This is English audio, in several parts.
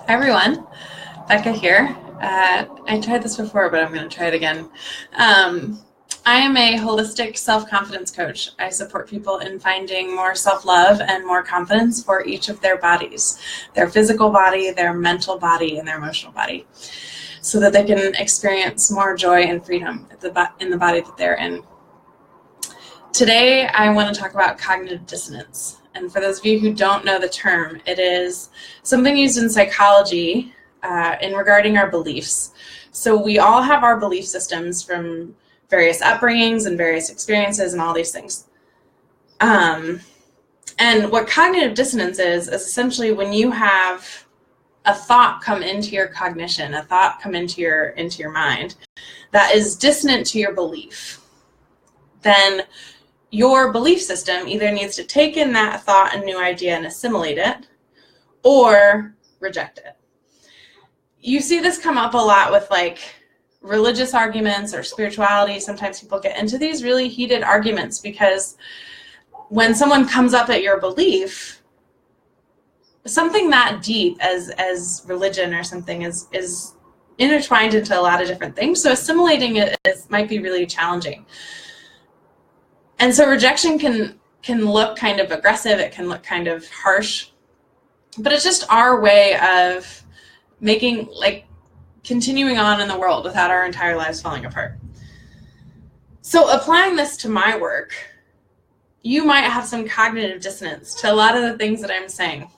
Everyone, Becca here. I tried this before, but I'm going to try it again. I am a holistic self-confidence coach. I support people in finding more self-love and more confidence for each of their bodies, their physical body, their mental body, and their emotional body, so that they can experience more joy and freedom in the body that they're in. Today, I want to talk about cognitive dissonance. And for those of you who don't know the term, it is something used in psychology in regarding our beliefs. So we all have our belief systems from various upbringings and various experiences and all these things. And what cognitive dissonance is essentially when you have a thought come into your cognition, a thought come into your mind that is dissonant to your belief. Then your belief system either needs to take in that thought and new idea and assimilate it, or reject it. You see this come up a lot with like religious arguments or spirituality. Sometimes people get into these really heated arguments because when someone comes up at your belief, something that deep as religion or something is intertwined into a lot of different things. So assimilating it might be really challenging. And so rejection can look kind of aggressive, it can look kind of harsh, but it's just our way of continuing on in the world without our entire lives falling apart. So applying this to my work, you might have some cognitive dissonance to a lot of the things that I'm saying.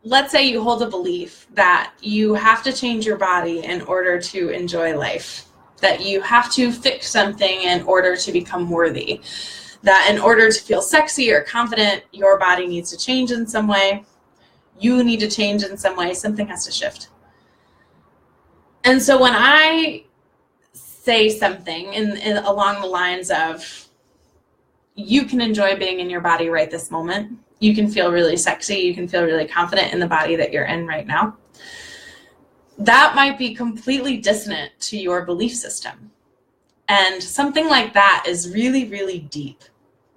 Let's say you hold a belief that you have to change your body in order to enjoy life, that you have to fix something in order to become worthy, that in order to feel sexy or confident, your body needs to change in some way, you need to change in some way, something has to shift. And so when I say something along the lines of, you can enjoy being in your body right this moment, you can feel really sexy, you can feel really confident in the body that you're in right now, that might be completely dissonant to your belief system. And something like that is really, really deep.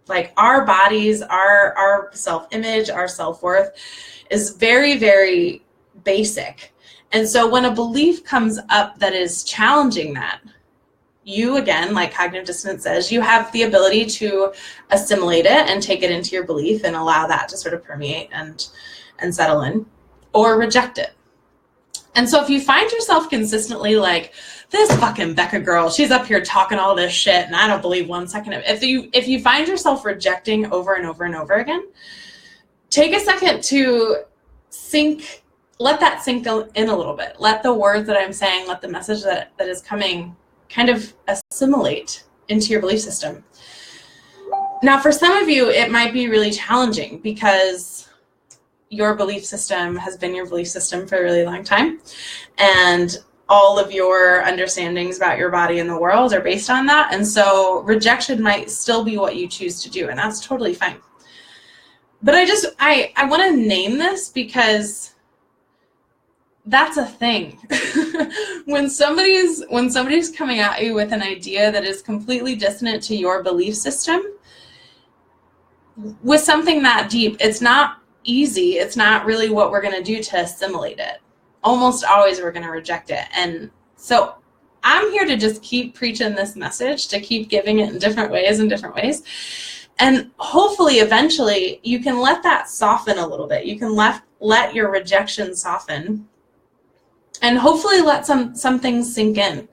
Like our bodies, our self-image, our self-worth is very, very basic. And so when a belief comes up that is challenging that, you, again, like cognitive dissonance says, you have the ability to assimilate it and take it into your belief and allow that to sort of permeate and settle in, or reject it. And so if you find yourself consistently like, this fucking Becca girl, she's up here talking all this shit and I don't believe one second of it. If you find yourself rejecting over and over and over again, take a second to let that sink in a little bit. Let the words that I'm saying, let the message that is coming kind of assimilate into your belief system. Now, for some of you, it might be really challenging because your belief system has been your belief system for a really long time, and all of your understandings about your body and the world are based on that. And so rejection might still be what you choose to do, and that's totally fine. But I want to name this because that's a thing. When somebody's coming at you with an idea that is completely dissonant to your belief system, with something that deep, it's not easy. It's not really what we're going to do to assimilate it. Almost always we're going to reject it. And so I'm here to just keep preaching this message, to keep giving it in different ways. And hopefully eventually you can let that soften a little bit. You can let your rejection soften, and hopefully let some things sink in.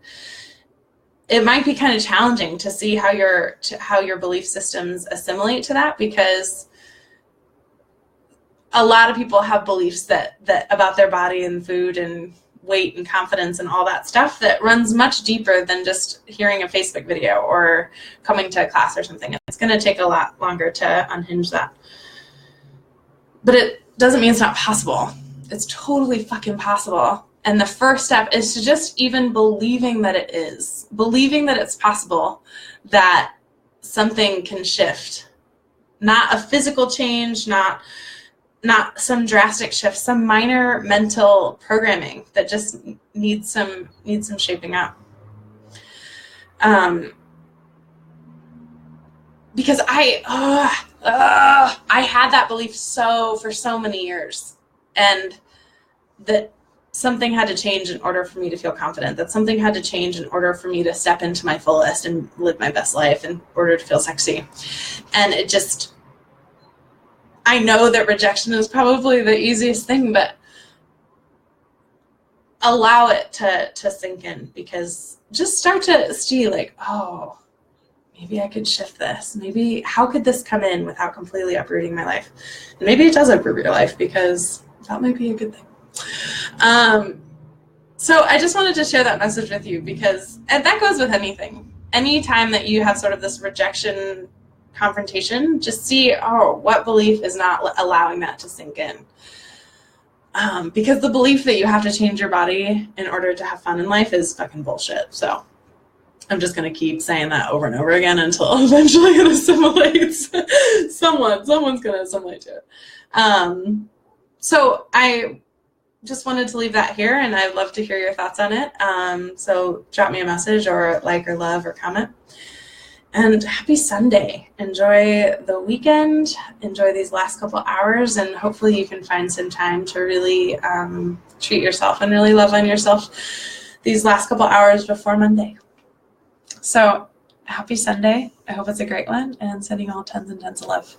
It might be kind of challenging to see how your belief systems assimilate to that, because a lot of people have beliefs that about their body and food and weight and confidence and all that stuff that runs much deeper than just hearing a Facebook video or coming to a class or something. It's going to take a lot longer to unhinge that. But it doesn't mean it's not possible. It's totally fucking possible. And the first step is to just even believing that it is. Believing that it's possible that something can shift. Not a physical change, not some drastic shift, some minor mental programming that just needs some shaping up. Because I had that belief for so many years, and that something had to change in order for me to feel confident, that something had to change in order for me to step into my fullest and live my best life in order to feel sexy. And I know that rejection is probably the easiest thing, but allow it to sink in, because just start to see like, oh, maybe I could shift this. Maybe how could this come in without completely uprooting my life? And maybe it does uproot your life, because that might be a good thing. So I just wanted to share that message with you, because, and that goes with anything. Anytime that you have sort of this rejection confrontation, just see, oh, what belief is not allowing that to sink in? Because the belief that you have to change your body in order to have fun in life is fucking bullshit. So I'm just going to keep saying that over and over again until eventually it assimilates. Someone's going to assimilate to it. So I just wanted to leave that here, and I'd love to hear your thoughts on it. So drop me a message, or like, or love, or comment. And happy Sunday. Enjoy the weekend. Enjoy these last couple hours, and hopefully you can find some time to really treat yourself and really love on yourself these last couple hours before Monday. So happy Sunday. I hope it's a great one, and sending all tons and tons of love.